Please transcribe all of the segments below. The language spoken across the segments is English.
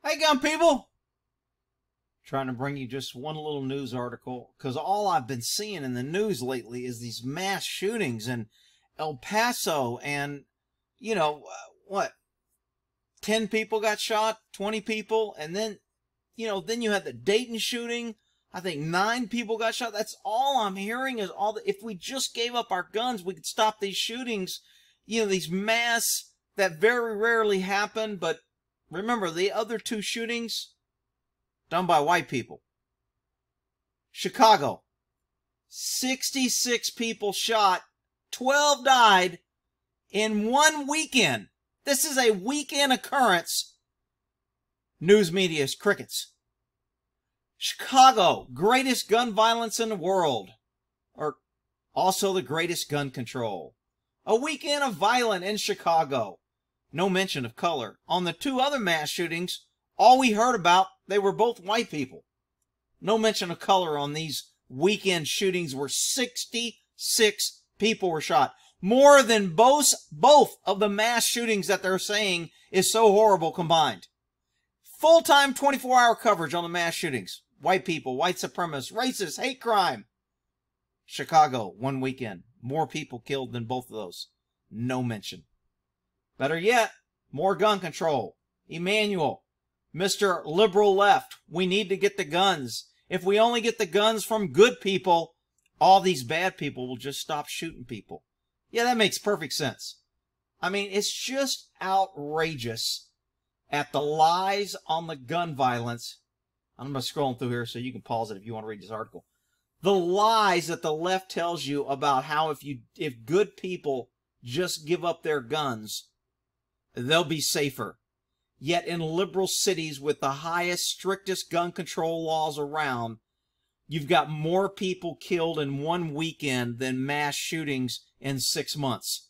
Hey, gun people! Trying to bring you just one little news article, because all I've been seeing in the news lately is these mass shootings in El Paso, and, what, 10 people got shot, 20 people, and then you had the Dayton shooting. I think 9 people got shot. That's all I'm hearing is if we just gave up our guns, we could stop these shootings, these mass that very rarely happen. But remember, the other 2 shootings done by white people. Chicago, 66 people shot, 12 died in one weekend. This is a weekend occurrence. News media is crickets. Chicago, greatest gun violence in the world, or also the greatest gun control. A weekend of violence in Chicago. No mention of color. On the 2 other mass shootings, all we heard about, they were both white people. No mention of color on these weekend shootings where 66 people were shot. More than both of the mass shootings that they're saying is so horrible combined. Full-time 24-hour coverage on the mass shootings. White people, white supremacists, racists, hate crime. Chicago, one weekend. More people killed than both of those. No mention. Better yet, more gun control. Emmanuel, Mr. Liberal Left, we need to get the guns. If we only get the guns from good people, all these bad people will just stop shooting people. Yeah, that makes perfect sense. I mean, it's just outrageous at the lies on the gun violence. I'm going to scroll through here so you can pause it if you want to read this article. The lies that the left tells you about how if good people just give up their guns, they'll be safer. Yet in liberal cities with the highest, strictest gun control laws around, you've got more people killed in one weekend than mass shootings in 6 months.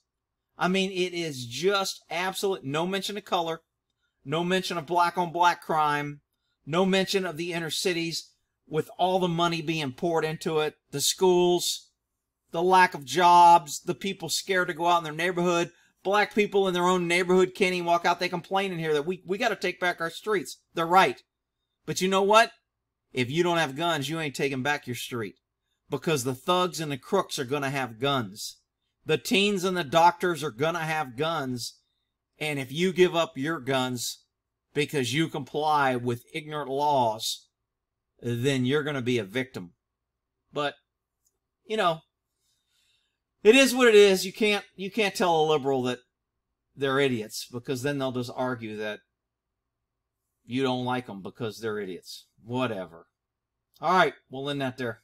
I mean, it is just absolute, no mention of color, no mention of black on black crime, no mention of the inner cities with all the money being poured into it, the schools, the lack of jobs, the people scared to go out in their neighborhood. Black people in their own neighborhood can't even walk out. They complain in here that we got to take back our streets. They're right. But you know what? If you don't have guns, you ain't taking back your street. Because the thugs and the crooks are going to have guns. The teens and the doctors are going to have guns. And if you give up your guns because you comply with ignorant laws, then you're going to be a victim. But, it is what it is. You can't tell a liberal that they're idiots, because then they'll just argue that you don't like them because they're idiots. Whatever. All right, we'll end that there.